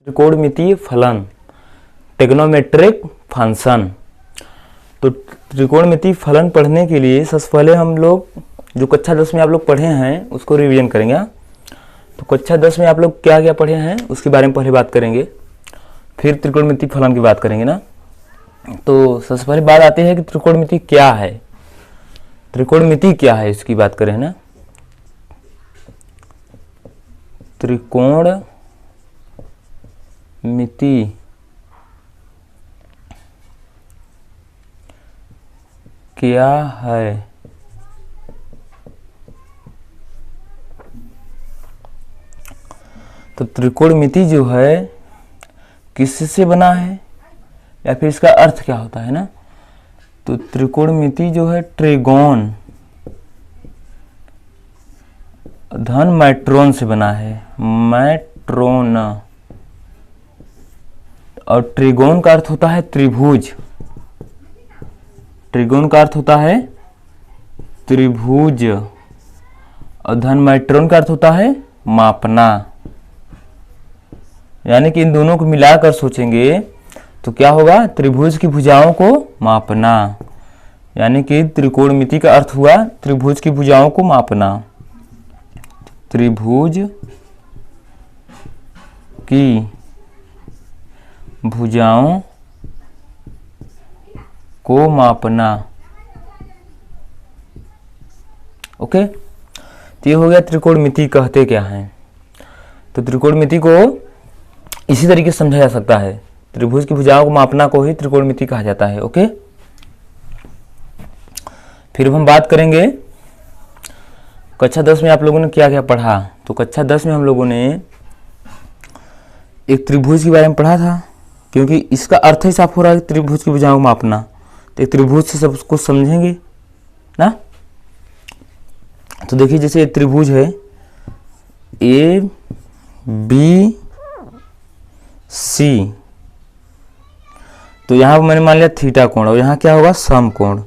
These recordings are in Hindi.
त्रिकोणमितीय फलन, ट्रिग्नोमेट्रिक फंक्शन। तो त्रिकोणमितीय फलन पढ़ने के लिए सबसे पहले हम लोग जो कक्षा 10 में आप लोग पढ़े हैं उसको रिवीजन करेंगे। तो कक्षा 10 में आप लोग क्या क्या पढ़े हैं उसके बारे में पहले बात करेंगे, फिर त्रिकोणमितीय फलन की बात करेंगे ना। तो सबसे पहले बात आती है कि त्रिकोणमिति क्या है, त्रिकोणमिति क्या है इसकी बात करें ना। त्रिकोणमिति क्या है? तो त्रिकोणमिति जो है किससे बना है या फिर इसका अर्थ क्या होता है ना। तो त्रिकोणमिति जो है ट्रिगोन धन मैट्रोन से बना है, मैट्रोन। और ट्रिगोन का अर्थ होता है त्रिभुज, ट्रिगोन का अर्थ होता है त्रिभुज, और धन मैट्रोन का अर्थ होता है मापना। यानी कि इन दोनों को मिलाकर सोचेंगे तो क्या होगा, त्रिभुज की भुजाओं को मापना। यानी कि त्रिकोणमिति का अर्थ हुआ त्रिभुज की भुजाओं को मापना, त्रिभुज की भुजाओं को मापना। ओके, तो ये हो गया त्रिकोणमिति कहते क्या हैं। तो त्रिकोणमिति को इसी तरीके से समझा जा सकता है, त्रिभुज की भुजाओं को मापना को ही त्रिकोणमिति कहा जाता है। ओके, फिर हम बात करेंगे कक्षा 10 में आप लोगों ने क्या क्या पढ़ा। तो कक्षा 10 में हम लोगों ने एक त्रिभुज के बारे में पढ़ा था, क्योंकि इसका अर्थ ही साफ हो रहा है त्रिभुज की भुजाओं को मापना। तो एक त्रिभुज से सब कुछ समझेंगे ना। तो देखिए जैसे एक त्रिभुज है ए बी सी, तो यहाँ पर मैंने मान लिया थीटा कोण, और यहाँ क्या होगा समकोण।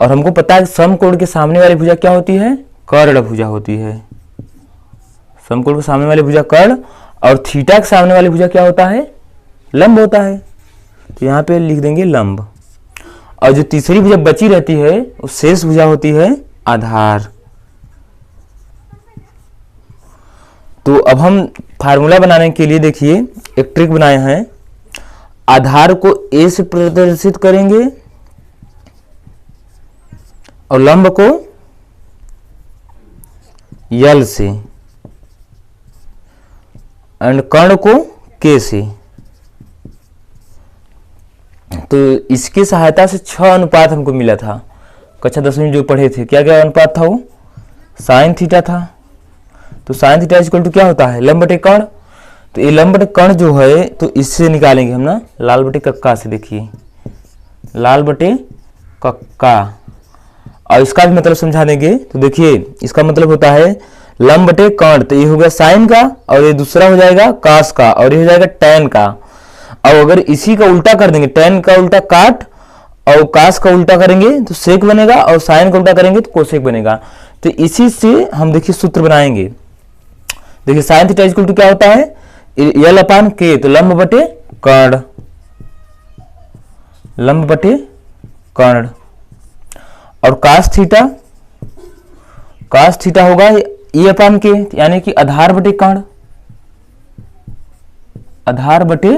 और हमको पता है समकोण के सामने वाली भुजा क्या होती है, कर्ण भुजा होती है। समकोण के सामने वाली भुजा कर्ण, और थीटा के सामने वाली भुजा क्या होता है, लंब होता है। तो यहाँ पे लिख देंगे लंब। और जो तीसरी भुजा बची रहती है वो शेष भुजा होती है आधार। तो अब हम फार्मूला बनाने के लिए देखिए एक ट्रिक बनाए हैं। आधार को ए से प्रदर्शित करेंगे और लंब को यल से, एंड कर्ण को के से। तो इसकी सहायता से 6 अनुपात हमको मिला था कक्षा 10 में जो पढ़े थे। क्या क्या अनुपात था वो, साइन थीटा था। तो साइन थीटा इक्वल टू क्या होता है, लंब बटे कर्ण। तो ये लंब बटे कर्ण जो है तो इससे निकालेंगे हम ना, लाल बटे कक्का से। देखिए लाल बटे कक्का, और इसका भी मतलब समझा देंगे। तो देखिए इसका मतलब होता है लंब बटे कर्ण, तो ये हो गया साइन का, और ये दूसरा हो जाएगा कास का, और ये हो जाएगा टैन का। और अगर इसी का उल्टा कर देंगे, टैन का उल्टा काट और कास का उल्टा करेंगे तो सेक बनेगा, और साइन का उल्टा करेंगे तो कोसेक बनेगा। तो इसी से हम देखिए सूत्र बनाएंगे। देखिए साइन थीटा इक्वल टू क्या होता है, यल अपान के, तो लंब बटे कर्ण, लंब बटे कर्ण। और कास थीटा होगा ई अपान के, यानी कि आधार बटे कर्ण, आधार बटे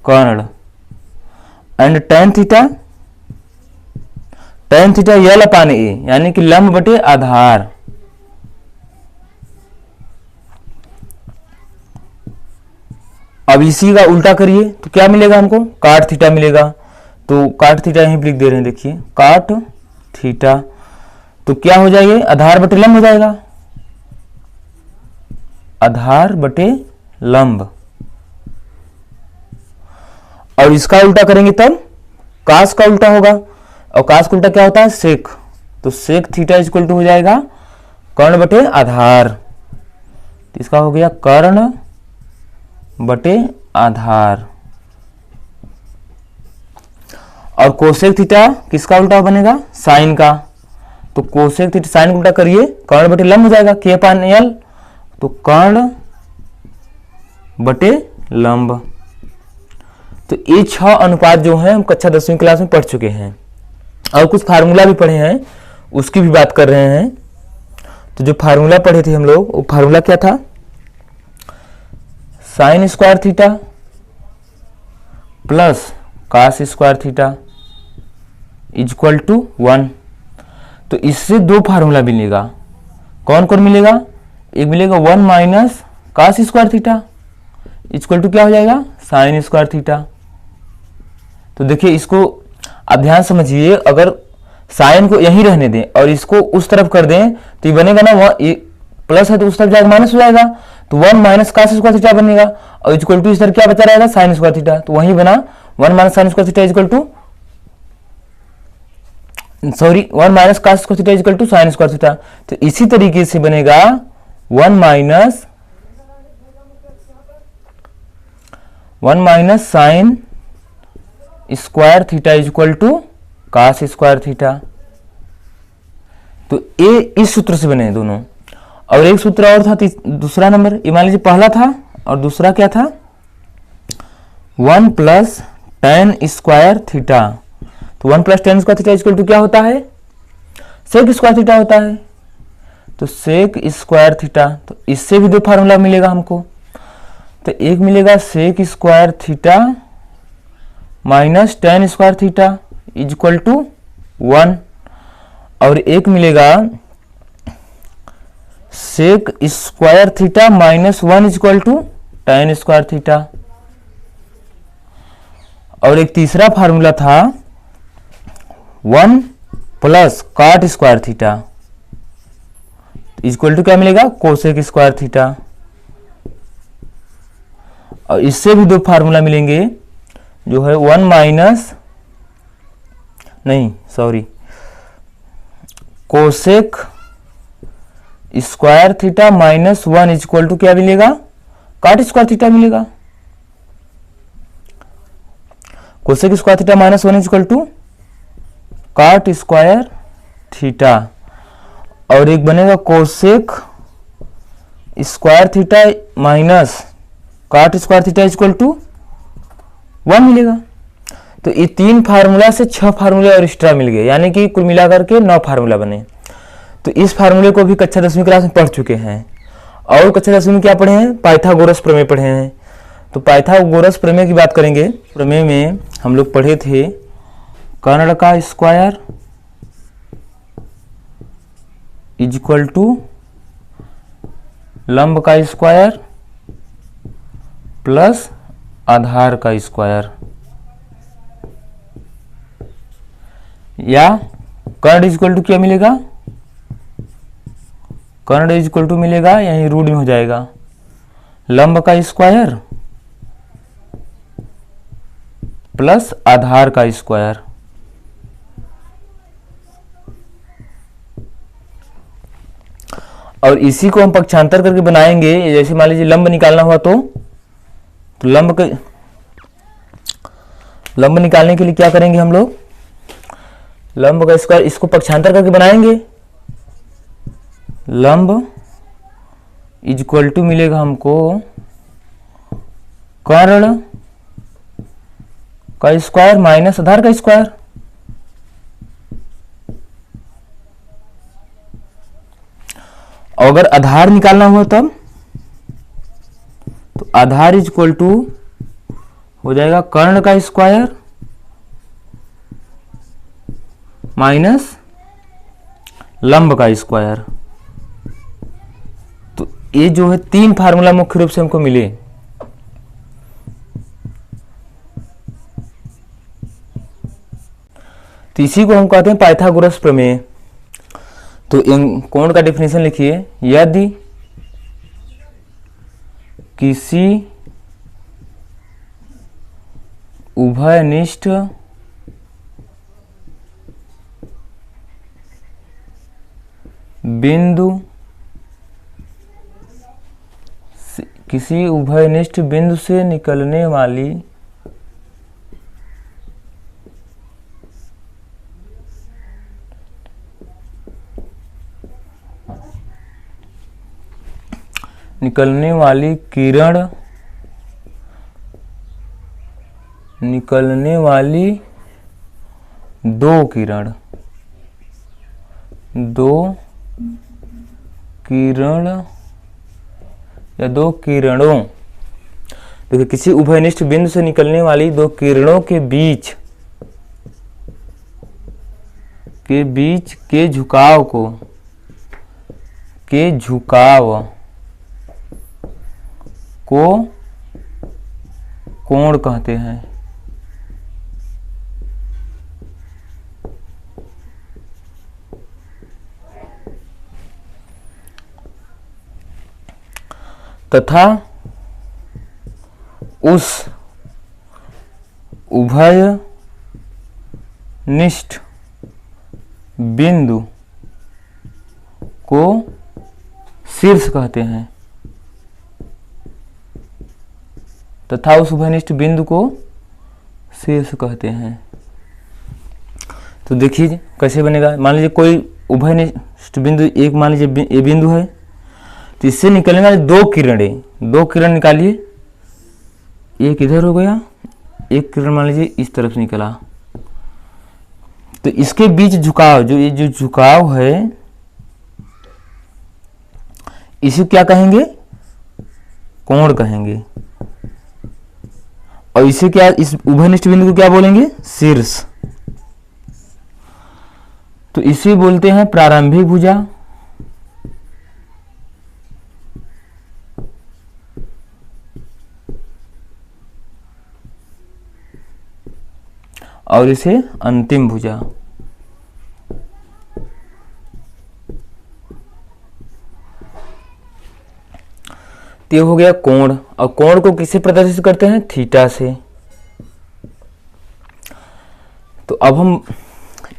कर्ण। एंड टैन थीटा यल अपान ए, यानी कि लंब बटे आधार। अब इसी का उल्टा करिए तो क्या मिलेगा हमको, काट थीटा मिलेगा। तो काट थीटा यहीं लिख दे रहे हैं, देखिए काट थीटा। तो क्या हो जाएगा, आधार बटे लंब हो जाएगा, आधार बटे लंब। और इसका उल्टा करेंगे तब कास का उल्टा होगा, और कास का उल्टा क्या होता है, सेक। तो सेक थीटा इक्वल टू हो जाएगा कर्ण बटे आधार। तो इसका हो गया कर्ण बटे आधार। और कोसेक थीटा किसका उल्टा बनेगा, साइन का। तो कोसेक थीटा साइन उल्टा करिए, कर्ण बटे लंब हो जाएगा, के अपान एल। तो कर्ण बटे लंब। तो ये 6 अनुपात जो है हम कक्षा 10वीं क्लास में पढ़ चुके हैं और कुछ फार्मूला भी पढ़े हैं, उसकी भी बात कर रहे हैं। तो जो फार्मूला पढ़े थे हम लोग, वो फार्मूला क्या था? Sine square theta plus cos square theta equal to 1। तो इससे 2 फार्मूला मिलेगा। कौन कौन मिलेगा? एक मिलेगा 1 minus cos square theta equal to क्या हो जाएगा? Sine square theta. तो देखिए इसको आप ध्यान समझिए, अगर साइन को यहीं रहने दें और इसको उस तरफ कर दें तो ये बनेगा ना, वह प्लस है तो उस तरफ जाएगा माइनस हो जाएगा, तो 1 माइनस कास स्क्वायर थीटा बनेगा और इक्वल टू इस तरफ क्या बचा रहेगा? Sine square theta. तो वहीं बना 1 minus sine square theta equal to 1 minus cos square theta equal to sine square theta. तो इसी तरीके से बनेगा 1 minus sine square theta equal to cos square theta. तो ये इस सूत्र से बने दोनों। और एक सूत्र और था, दूसरा नंबर, ये मान लीजिए पहला था और दूसरा क्या था? 1 प्लस टेन स्क्वायर थीटा। तो 1 plus tan square theta equal to क्या होता है? सेक स्क्वायर थीटा होता है। तो सेक स्क्वायर थीटा, तो इससे भी 2 फार्मूला मिलेगा हमको। तो एक मिलेगा sec square theta minus tan square theta equal to 1 और एक मिलेगा sec square theta minus 1 equal to tan square theta. और एक तीसरा फार्मूला था 1 plus cot square theta equal to क्या मिलेगा? Cosec square theta. और इससे भी 2 फार्मूला मिलेंगे, जो है 1 minus cosec square theta minus 1 equal to क्या मिलेगा? कॉट स्क्वायर थीटा मिलेगा। Cosec square theta minus 1 equal to cot square theta. और एक बनेगा cosec square theta minus cot square theta equal to 1 मिलेगा। तो ये 3 फार्मूला से 6 फार्मूले और एक्स्ट्रा मिल गए, यानी कि कुल मिलाकर के 9 फार्मूला बने। तो इस फार्मूले को भी कक्षा 10वीं क्लास में पढ़ चुके हैं। और कक्षा 10वीं में क्या पढ़े हैं? पाइथागोरस प्रमेय पढ़े हैं। तो पाइथागोरस प्रमेय की बात करेंगे। प्रमेय में हम लोग पढ़े थे कर्ण का स्क्वायर इक्वल टू लंब का स्क्वायर प्लस आधार का स्क्वायर, या कर्ण इक्वल टू क्या मिलेगा? कर्ण इक्वल टू मिलेगा, यहीं रूट में हो जाएगा, लंब का स्क्वायर प्लस आधार का स्क्वायर। और इसी को हम पक्षांतर करके बनाएंगे। जैसे मान लीजिए लंब निकालना हुआ तो लंब निकालने के लिए क्या करेंगे हम लोग? लंब का स्क्वायर, इसको पक्षांतर करके बनाएंगे। लंब इक्वल टू मिलेगा हमको कर्ण का स्क्वायर माइनस आधार का स्क्वायर। अगर आधार निकालना हुआ तब तो आधार इक्वल टू हो जाएगा कर्ण का स्क्वायर माइनस लंब का स्क्वायर। तो ये जो है 3 फार्मूला मुख्य रूप से हमको मिले। तो इसी को हम कहते हैं पाइथागोरस प्रमेय। तो इन कोण का डेफिनेशन लिखिए, यदि किसी उभयनिष्ठ बिंदु से निकलने वाली किरण निकलने वाली दो किरण, दो किरण या दो किरणों, देखिए किसी उभयनिष्ठ बिंदु से निकलने वाली दो किरणों के बीच के झुकाव को कोण कहते हैं। तथा उस उभयनिष्ठ बिंदु को शीर्ष कहते हैं। तथा उस उभयनिष्ठ बिंदु को शीर्ष कहते हैं। तो देखिए कैसे बनेगा। मान लीजिए कोई उभयनिष्ठ बिंदु, एक मान लीजिए ए बिंदु है, तो इससे निकलने वाली दो किरण निकालिए। एक इधर हो गया, एक किरण मान लीजिए इस तरफ से निकला, तो इसके बीच झुकाव, जो ये जो झुकाव है, इसे क्या कहेंगे? कोण कहेंगे। और इसे क्या, इस उभयनिष्ठ बिंदु को क्या बोलेंगे? शीर्ष। तो इसे बोलते हैं प्रारंभिक भुजा, और इसे अंतिम भुजा। तो ये हो गया कोण। और कोण को किससे प्रदर्शित करते हैं? थीटा से। तो अब हम,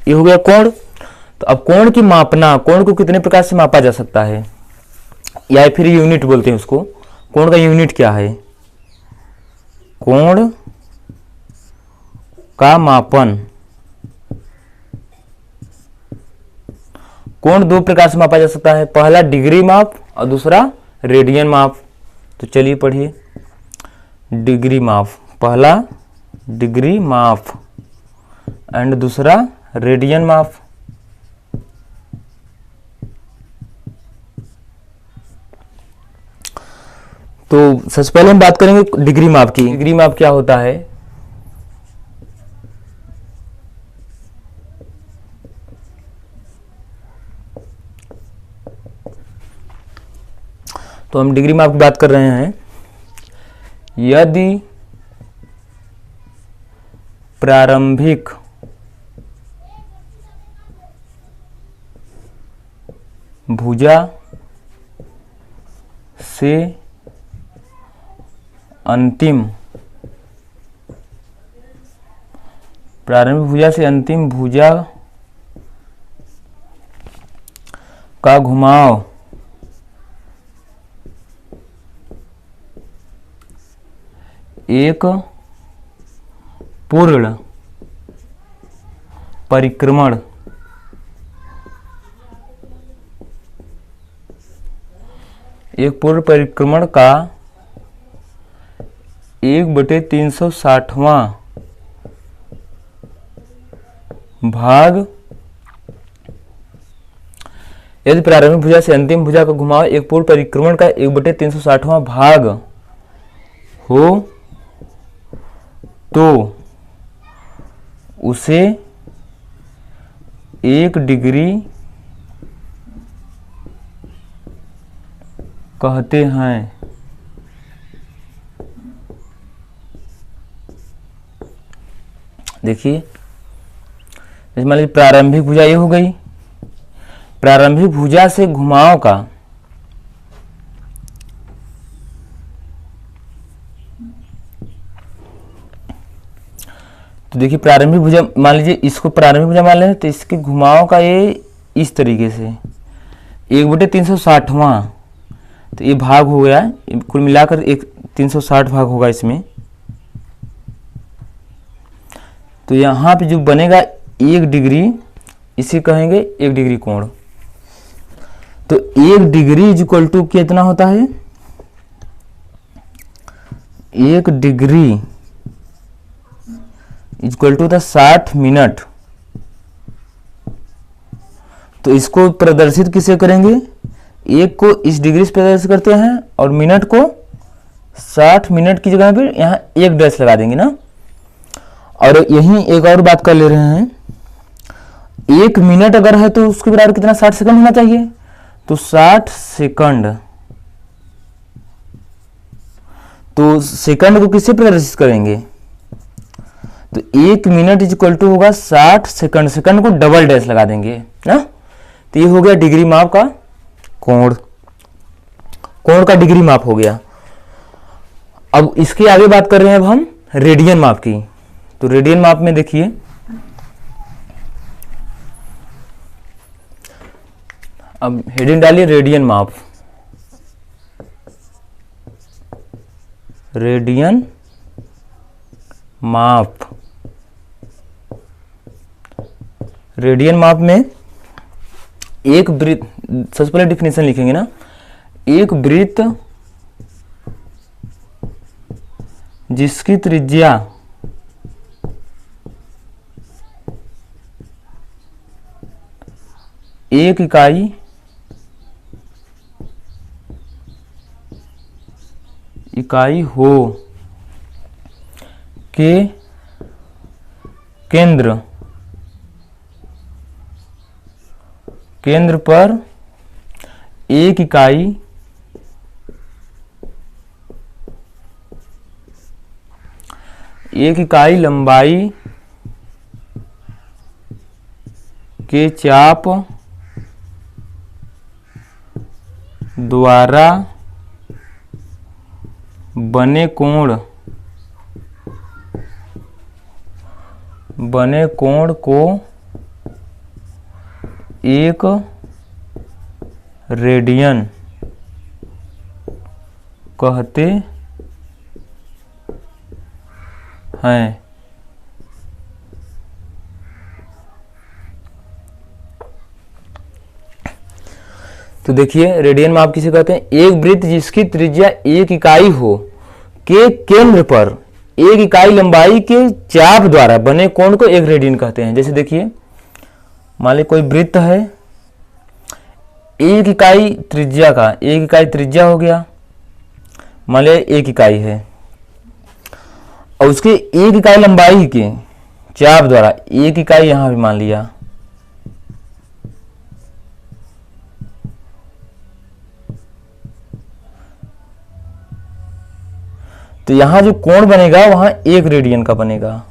ये हो गया कोण। तो अब कोण की मापना, कोण को कितने प्रकार से मापा जा सकता है, या फिर यूनिट बोलते हैं उसको। कोण का यूनिट क्या है? कोण का मापन, कोण दो प्रकार से मापा जा सकता है। पहला डिग्री माप और दूसरा रेडियन माप। तो चलिए पढ़िए। डिग्री माप, पहला डिग्री माप एंड दूसरा रेडियन माप। तो सबसे पहले हम बात करेंगे डिग्री माप की। डिग्री माप क्या होता है? तो हम डिग्री माप की बात कर रहे हैं। यदि प्रारंभिक भुजा से अंतिम भुजा का घुमाव एक पूर्ण परिक्रमण का 1/360वां भाग, यदि प्रारंभिक भुजा से अंतिम भुजा का घुमाव एक पूर्ण परिक्रमण का 1/360वां भाग हो तो उसे 1 डिग्री कहते हैं। देखिए, जैसे मान लीजिए प्रारंभिक भुजा ये हो गई। प्रारंभिक भुजा से घुमाव का तो देखिए प्रारंभिक भुजा, मान लीजिए इसको प्रारंभिक भुजा मान लें, तो इसके घुमाव का ये इस तरीके से 1/360वां, तो ये भाग हो गया, कुल मिलाकर 360 भाग होगा इसमें। तो यहाँ पे जो बनेगा 1 डिग्री, इसे कहेंगे 1 डिग्री कोण। तो 1 डिग्री इज इक्वल टू कितना होता है? 1 डिग्री इक्वल टू था 60 मिनट। तो इसको प्रदर्शित किसे करेंगे, एक को इस डिग्री से प्रदर्शित करते हैं और मिनट को 60 मिनट की जगह पे यहाँ एक डैश लगा देंगे ना। और यहीं एक और बात कर ले रहे हैं, एक मिनट अगर है तो उसके बराबर कितना 60 सेकंड होना चाहिए। तो 60 सेकंड, तो सेकंड को किससे प्रदर्शित करेंगे, तो एक मिनट इज इक्वल टू होगा 60 सेकंड। सेकंड को डबल डैश लगा देंगे ना। तो ये हो गया डिग्री माप का कोण, कोण का डिग्री माप हो गया। अब इसके आगे बात कर रहे हैं अब हम रेडियन माप की। तो रेडियन माप में देखिए, अब हेडिंग डालिए रेडियन माप। रेडियन माप, रेडियन माप में एक वृत्त, सबसे पहले डिफिनेशन लिखेंगे ना, एक वृत्त जिसकी त्रिज्या एक इकाई हो के केंद्र पर एक इकाई लंबाई के चाप द्वारा बने कोण को एक रेडियन कहते हैं। तो देखिए रेडियन माप किसे कहते हैं, एक वृत्त जिसकी त्रिज्या एक इकाई हो के केंद्र पर एक इकाई लंबाई के चाप द्वारा बने कोण को एक रेडियन कहते हैं। जैसे देखिए मान ली कोई वृत्त है, एक इकाई त्रिज्या का, एक इकाई त्रिज्या हो गया, मान लिया एक इकाई है, और उसके एक इकाई लंबाई के चाप द्वारा एक इकाई यहां भी मान लिया, तो यहां जो कोण बनेगा वहां एक रेडियन का बनेगा,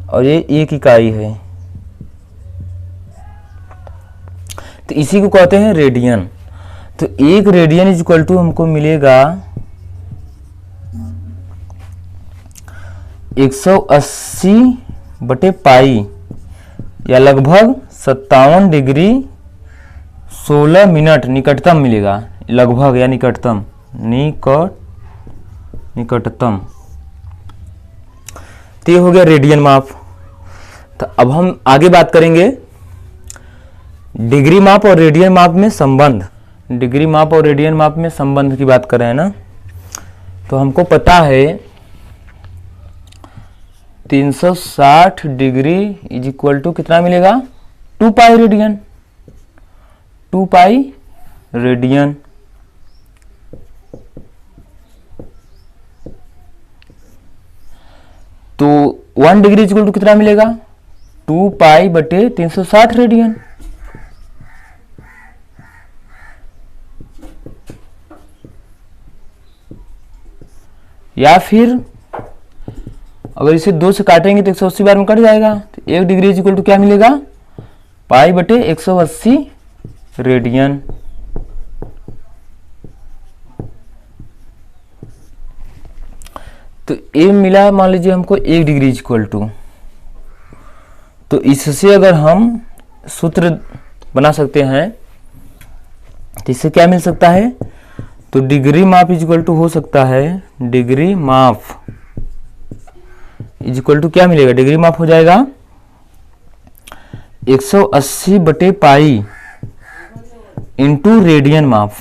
और ये एक इकाई है, तो इसी को कहते हैं रेडियन। तो एक रेडियन इज इक्वल टू हमको मिलेगा 180 बटे पाई, या लगभग 57 डिग्री 16 मिनट निकटतम मिलेगा, लगभग या निकटतम, निकटतम। तो ये हो गया रेडियन माप। तो अब हम आगे बात करेंगे डिग्री माप और रेडियन माप में संबंध। डिग्री माप और रेडियन माप में संबंध की बात कर रहे हैं ना। तो हमको पता है 360 डिग्री इज इक्वल टू कितना मिलेगा, 2 पाई रेडियन, 2 पाई रेडियन। तो 1 डिग्री इज इक्वल टू कितना मिलेगा, 2 पाई बटे 360 रेडियन। या फिर अगर इसे 2 से काटेंगे तो 180 बार में कट जाएगा, तो 1 डिग्री इज इक्वल टू क्या मिलेगा, पाई बटे 180 रेडियन। तो ये मिला मान लीजिए हमको 1 डिग्री इज इक्वल टू। तो इससे अगर हम सूत्र बना सकते हैं तो इससे क्या मिल सकता है, तो डिग्री माप इज इक्वल टू हो सकता है, डिग्री माप इज इक्वल टू क्या मिलेगा, डिग्री माप हो जाएगा 180 बटे पाई इंटू रेडियन माप,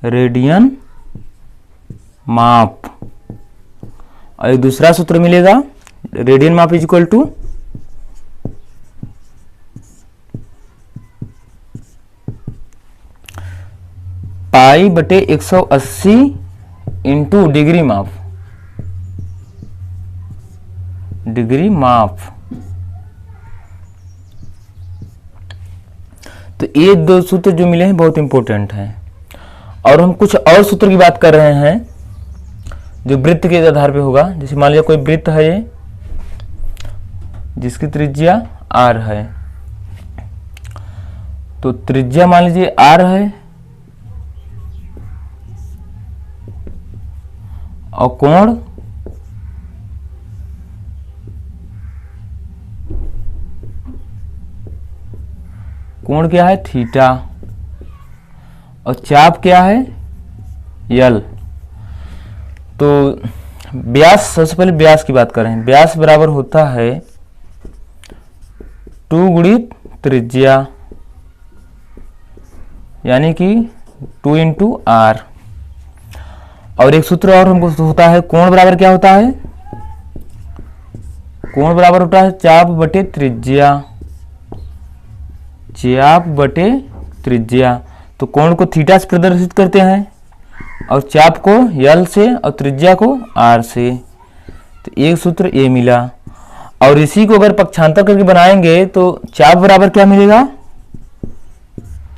रेडियन माप और एक दूसरा सूत्र मिलेगा, रेडियन माप इज इक्वल टू पाई बटे 180 इंटू डिग्री माप। डिग्री माप तो ये दो सूत्र जो मिले हैं बहुत इंपॉर्टेंट हैं। और हम कुछ और सूत्र की बात कर रहे हैं जो वृत्त के आधार पे होगा। जैसे मान लीजिए कोई वृत्त है ये, जिसकी त्रिज्या r है, तो त्रिज्या मान लीजिए r है और कोण क्या है, थीटा, और चाप क्या है, यल। तो व्यास, सबसे पहले व्यास की बात करें। व्यास बराबर होता है 2 गुणित त्रिज्या, यानी कि 2 इंटू आर। और एक सूत्र और हमको होता है, कोण बराबर क्या होता है, कोण बराबर होता है चाप बटे त्रिज्या। चाप बटे त्रिज्या, तो कोण को थीटा से प्रदर्शित करते हैं और चाप को यल से और त्रिज्या को आर से। तो एक सूत्र ये मिला। और इसी को अगर पक्षांतर करके बनाएंगे तो चाप बराबर क्या मिलेगा,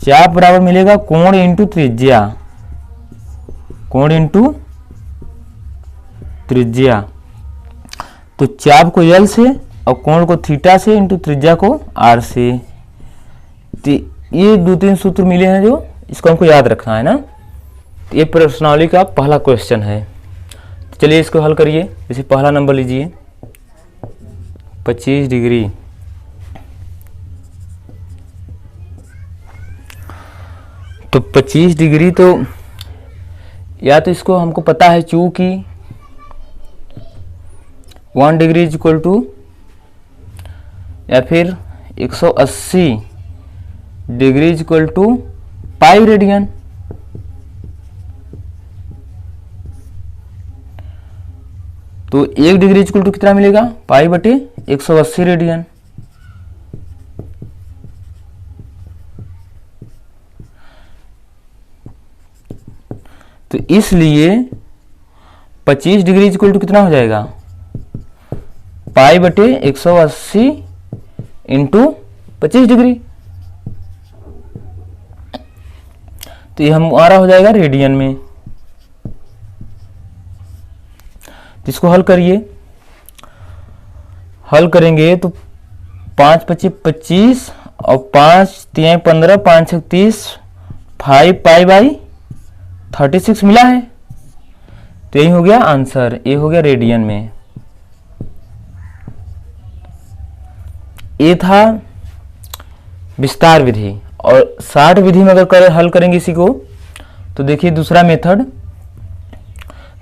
चाप बराबर मिलेगा कोण इंटू त्रिज्या। कोण इंटू त्रिज्या, तो चाप को यल से और कोण को थीटा से इंटू त्रिज्या को आर से। तो ये 2-3 सूत्र मिले हैं जो इसको हमको याद रखना है ना। तो ये प्रश्नावली का पहला क्वेश्चन है। तो चलिए इसको हल करिए। जैसे पहला नंबर लीजिए, 25 डिग्री। तो 25 डिग्री तो या तो इसको हमको पता है चूंकि 1 डिग्री इज इक्वल टू, या फिर 180 degree is equal to pi radian. तो 1 डिग्री इज इक्वल टू कितना मिलेगा, पाई बटे 180 रेडियन। तो इसलिए 25 डिग्री इज इक्वल टू कितना हो जाएगा, पाई बटे 180 इंटू 25 डिग्री। तो ये हमारा हो जाएगा रेडियन में। तो इसको हल करिए। हल करेंगे तो 5 25 25 और 5 3 15 5 6 30, 5 पाई बाई 36 मिला है। तो यही हो गया आंसर, ये हो गया रेडियन में। ये था विस्तार विधि। और 60 विधि में अगर हल करेंगे इसी को, तो देखिए दूसरा मेथड।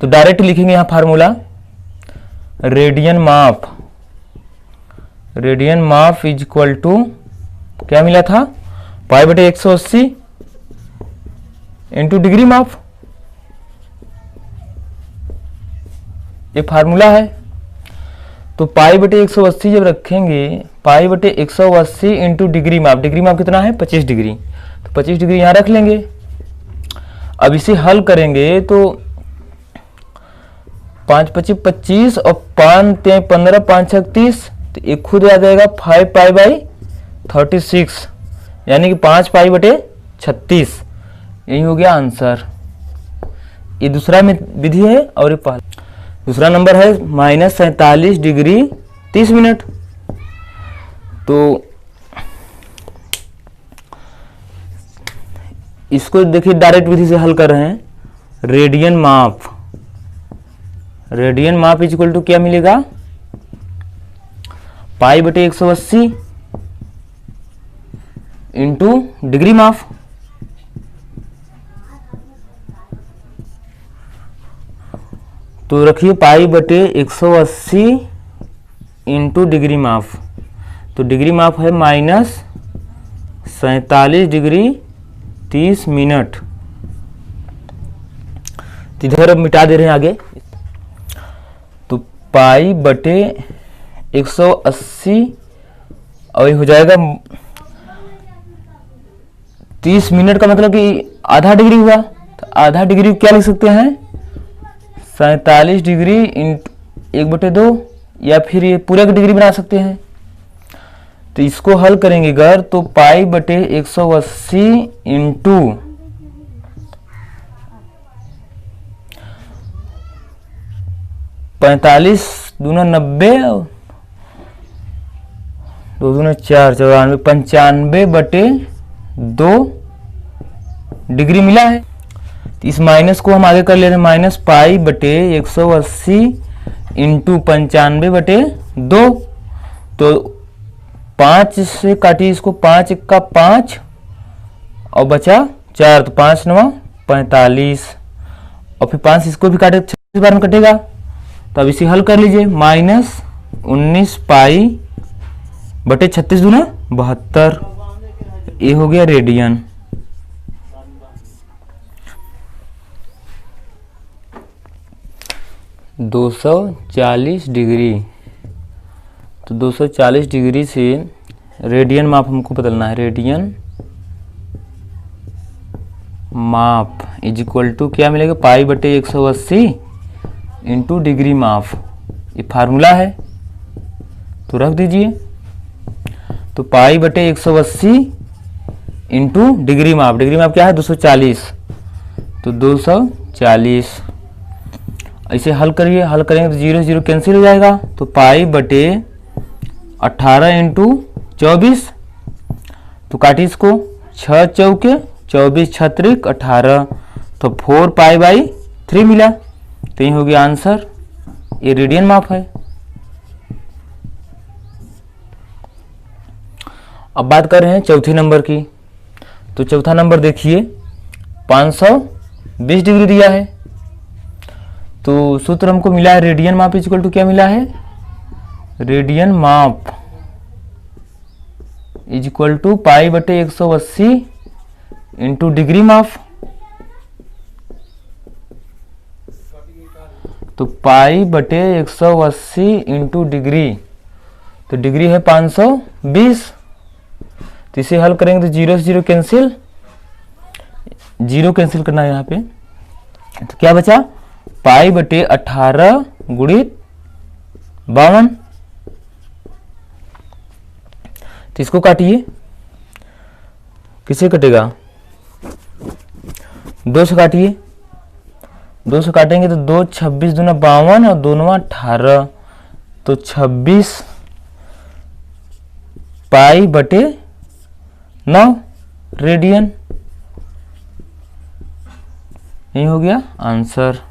तो डायरेक्ट लिखेंगे यहाँ फार्मूला, रेडियन माप। रेडियन माप इज इक्वल टू क्या मिला था, पाई बटे 180 इंटू डिग्री माप। ये फार्मूला है। तो पाई बटे 180 जब रखेंगे, पाई बटे 180 इंटू डिग्री माप। डिग्री माप कितना है, 25 डिग्री। तो 25 डिग्री यहाँ रख लेंगे। अब इसे हल करेंगे तो 5 25 25 और 5 3 15 5 6 30, तो एक खुद आ जाएगा 5 पाई बाई 36, यानी कि 5 पाई बटे 36। यही हो गया आंसर। ये दूसरा विधि है। और ये पहला, दूसरा नंबर है -47 डिग्री 30 मिनट। तो इसको देखिए डायरेक्ट विधि से हल कर रहे हैं। रेडियन माप, रेडियन माप इज इक्वल टू क्या मिलेगा, पाई बटे 180 इंटू डिग्री माप। तो रखिए पाई बटे 180 इंटू डिग्री माप। तो डिग्री माप है -47 डिग्री 30 मिनट। तो इधर अब मिटा दे रहे हैं आगे। तो पाई बटे 180 और ये हो जाएगा 30 मिनट का मतलब कि आधा डिग्री हुआ। तो आधा डिग्री क्या लिख सकते हैं 47 डिग्री इंटू 1/2 या फिर ये पूरा का डिग्री बना सकते हैं। तो इसको हल करेंगे अगर तो पाई बटे 180 इंटू 45 दूना 90 दो दूना 4 94 95/2 डिग्री मिला है। तो इस माइनस को हम आगे कर ले रहे हैं माइनस पाई बटे 180 इंटू 95/2। तो 5 से काटिए इसको, 5 का 5 और बचा 4 तो 5 9 45 और फिर 5 इसको भी काटे 36 बार में कटेगा। तो अब इसे हल कर लीजिए -19 पाई बटे 36 दूना 72 ये हो गया रेडियन। दो 240 डिग्री। तो 240 डिग्री से रेडियन माप हमको बदलना है। रेडियन माप इज इक्वल टू क्या मिलेगा पाई बटे 180 इंटू डिग्री माप। ये फार्मूला है तो रख दीजिए। तो पाई बटे 180 इंटू डिग्री माप। डिग्री माप क्या है 240। तो 240 ऐसे हल करिए। हल करेंगे तो 0 0 कैंसिल हो जाएगा। तो पाई बटे 18 इंटू 24। तो काटिए इसको 6 चौके 24 छत्रिक 18 तो 4 पाई बाई 3 मिला। तो ये हो गया आंसर। ये रेडियन माप है। अब बात कर रहे हैं चौथे नंबर की। तो चौथा नंबर देखिए 520 डिग्री दिया है। तो सूत्र हमको मिला है रेडियन माप इक्वल टू क्या मिला है रेडियन माप इज इक्वल टू पाई बटे 180 इंटू डिग्री माप। तो पाई बटे 180 इंटू डिग्री। तो डिग्री है 520। तो इसे हल करेंगे तो 0 से 0 कैंसिल। 0 कैंसिल करना है यहाँ पे। तो क्या बचा पाई बटे 18 गुणित 52। तो इसको काटिए। किसे कटेगा 2 से काटिए। 2 से काटेंगे तो 2 26 दूना 52 और 2 9 18। तो 26 पाई बटे 9 रेडियन। यही हो गया आंसर।